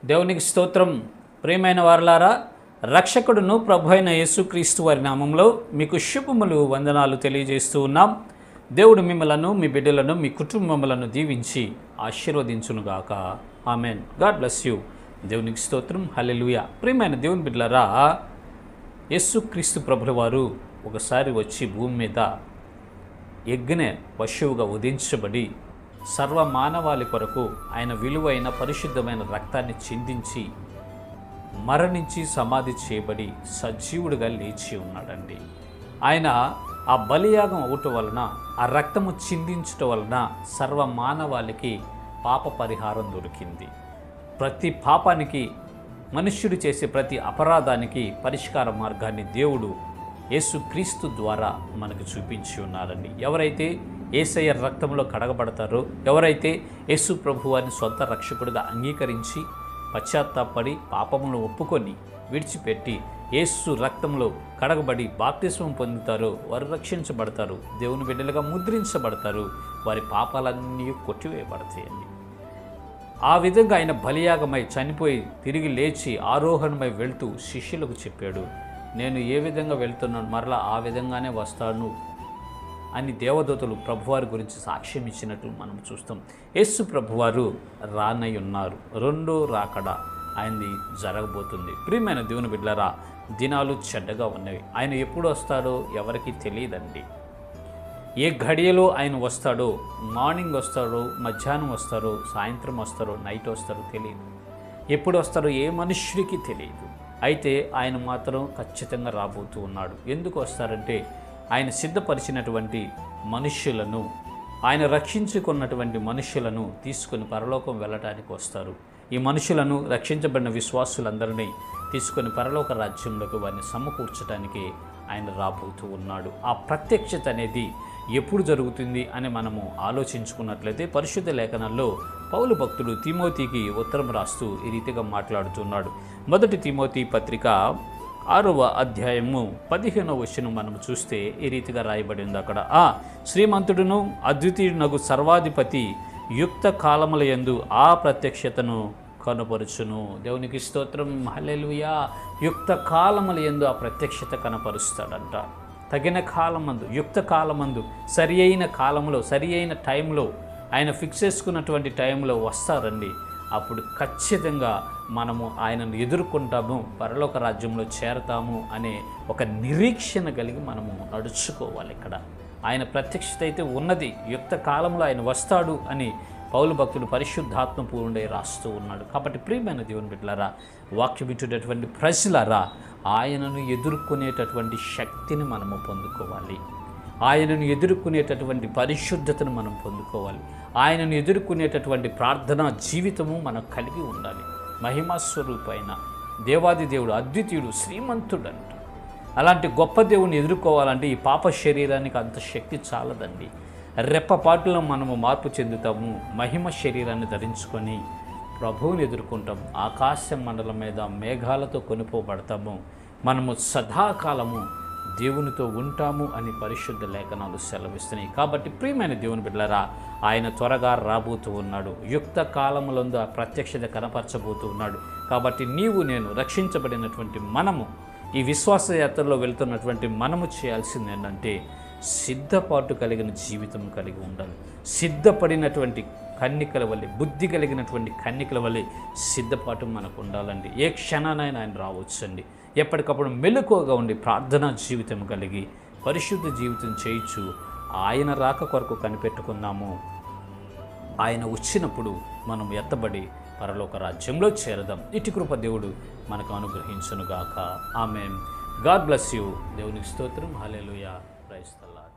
దేవునికి స్తోత్రం. ప్రియమైన వారలారా, రక్షకుడును ప్రభు అయిన యేసుక్రీస్తు వారి నామంలో మీకు శుభములు వందనాలు తెలియజేస్తూ ఉన్నాం. దేవుడు మిమ్మలను, మీ బిడ్డలను, మీ కుటుంబములను దీవించి ఆశీర్వదించునుగాక. ఆమెన్. God bless you. దేవునికి స్తోత్రం. హల్లెలూయా. ప్రియమైన దేవుని బిడ్డలారా, యేసుక్రీస్తు ప్రభుల వారు ఒకసారి వచ్చి భూమి మీద యజ్ఞ పశువుగా ఉదించబడి సర్వ మానవాళి కొరకు ఆయన విలువైన పరిశుద్ధమైన రక్తాన్ని చిందించి మరణించి సమాధి చేయబడి సజీవుడిగా లేచి ఉన్నాడండి. ఆయన ఆ బలియాగం అవటం వలన, ఆ రక్తము చిందించటం వలన సర్వ మానవాళికి పాప పరిహారం దొరికింది. ప్రతి పాపానికి, మనుష్యుడు చేసే ప్రతి అపరాధానికి పరిష్కార మార్గాన్ని దేవుడు యేసుక్రీస్తు ద్వారా మనకు చూపించి ఉన్నారండి. ఎవరైతే యేసయ్య రక్తంలో కడగబడతారో, ఎవరైతే యేసు ప్రభువారిని సొంత రక్షకుడిగా అంగీకరించి పశ్చాత్తాపడి పాపములను ఒప్పుకొని విడిచిపెట్టి యేసు రక్తంలో కడగబడి బాప్తిస్మం పొందుతారో వారు రక్షించబడతారు, దేవుని బిడ్డలుగా ముద్రించబడతారు, వారి పాపాలన్నీ కొట్టివేయబడతాయండి. ఆ విధంగా ఆయన బలియాగమై చనిపోయి తిరిగి లేచి ఆరోహణమై వెళ్తూ శిష్యులకు చెప్పాడు, నేను ఏ విధంగా వెళ్తున్నాను మరలా ఆ విధంగానే వస్తాను అని దేవదూతలు ప్రభువారి గురించి సాక్ష్యం ఇచ్చినట్లు మనం చూస్తాం. యేసు ప్రభువారు రానై ఉన్నారు. రెండో రాకడ ఆయనది జరగబోతుంది. ప్రియమైన దేవుని బిడ్డలారా, దినాలు చెడ్డగా ఉన్నవి. ఆయన ఎప్పుడు వస్తాడో ఎవరికి తెలియదండి. ఏ ఘడియలో ఆయన వస్తాడో, మార్నింగ్ వస్తాడో, మధ్యాహ్నం వస్తారో, సాయంత్రం వస్తారో, నైట్ వస్తారో తెలియదు. ఎప్పుడు వస్తారో ఏ మనుష్యుడికి తెలియదు. అయితే ఆయన మాత్రం ఖచ్చితంగా రాబోతూ ఉన్నాడు. ఎందుకు వస్తారంటే ఆయన సిద్ధపరిచినటువంటి మనుష్యులను, ఆయన రక్షించుకున్నటువంటి మనుష్యులను తీసుకొని పరలోకం వెళ్ళటానికి వస్తారు. ఈ మనుషులను, రక్షించబడిన విశ్వాసులందరినీ తీసుకొని పరలోక రాజ్యంలోకి వారిని సమకూర్చడానికి ఆయన రాబోతూ ఉన్నాడు. ఆ ప్రత్యక్షత అనేది ఎప్పుడు జరుగుతుంది అని మనము ఆలోచించుకున్నట్లయితే పరిశుద్ధ లేఖనాల్లో పౌలు భక్తుడు తిమోతికి ఉత్తరం రాస్తూ ఈ రీతిగా మాట్లాడుతున్నాడు. మొదటి తిమోతి పత్రిక 6వ అధ్యాయము 15వ వచనం మనం చూస్తే ఈ రీతిగా రాయబడింది. అక్కడ శ్రీమంతుడును అద్వితీయునగు సర్వాధిపతి యుక్త కాలముల యందు ఆ ప్రత్యక్షతను కనపరుచును. దేవునికి స్తోత్రం. హల్లెలూయా. యుక్త కాలముల యందు ఆ ప్రత్యక్షత కనపరుస్తాడంట. తగిన కాలమందు, యుక్త కాలమందు, సరి అయిన కాలంలో, సరి అయిన టైంలో, ఆయన ఫిక్స్ చేసుకున్నటువంటి టైంలో వస్తారండి. అప్పుడు ఖచ్చితంగా మనము ఆయనను ఎదుర్కొంటాము, పరలోక రాజ్యంలో చేరతాము అనే ఒక నిరీక్షణ కలిగి మనము నడుచుకోవాలి. ఇక్కడ ఆయన ప్రత్యక్షత అయితే ఉన్నది. యుక్త కాలంలో ఆయన వస్తాడు అని పౌలు భక్తుడు పరిశుద్ధాత్మ పూర్ణుడై రాస్తూ ఉన్నాడు. కాబట్టి ప్రియమైన దేవుని బిడ్డలారా, వాక్యం ఇచ్చేటటువంటి ప్రజలారా, ఆయనను ఎదుర్కొనేటటువంటి శక్తిని మనము పొందుకోవాలి. ఆయనను ఎదుర్కొనేటటువంటి పరిశుద్ధతను మనం పొందుకోవాలి. ఆయనను ఎదుర్కొనేటటువంటి ప్రార్థనా జీవితము మనం కలిగి ఉండాలి. మహిమాస్వరూపు అయిన దేవాది దేవుడు, అద్వితీయుడు, శ్రీమంతుడు అంట. అలాంటి గొప్ప దేవుని ఎదుర్కోవాలంటే ఈ పాప శరీరానికి అంత శక్తి చాలదండి. రెప్పపాటులో మనము మార్పు చెందుతాము. మహిమ శరీరాన్ని ధరించుకొని ప్రభువుని ఎదుర్కొంటాం. ఆకాశ మండలం మీద మేఘాలతో కొనిపోబడతాము. మనము సదాకాలము దేవునితో ఉంటాము అని పరిశుద్ధ లేఖనాలు సెలవిస్తున్నాయి. కాబట్టి ప్రియమైన దేవుని బిడ్డలారా, ఆయన త్వరగా రాబోతూ ఉన్నాడు. యుక్త కాలములందు ఆ ప్రత్యక్షత కనపరచబోతూ ఉన్నాడు. కాబట్టి నీవు, నేను, రక్షించబడినటువంటి మనము, ఈ విశ్వాస యాత్రలో వెళ్తున్నటువంటి మనము చేయాల్సింది ఏంటంటే సిద్ధపాటు కలిగిన జీవితం కలిగి ఉండాలి. సిద్ధపడినటువంటి కన్నికల వల్లే, బుద్ధి కలిగినటువంటి కన్నికల వల్లే సిద్ధపాటు మనకు ఉండాలండి. ఏ క్షణానైనా ఆయన రావచ్చండి. ఎప్పటికప్పుడు మెలకువగా ఉండి ప్రార్థనా జీవితం కలిగి పరిశుద్ధ జీవితం చేయించు ఆయన రాక కొరకు కనిపెట్టుకున్నాము. ఆయన వచ్చినప్పుడు మనం ఎత్తబడి పరలోక రాజ్యంలో చేరదాం. ఇటు కృప దేవుడు మనకు అనుగ్రహించునుగాక. ఆమేన్. God bless you. దేవునికి స్తోత్రం. హల్లెలూయా. Praise the lord.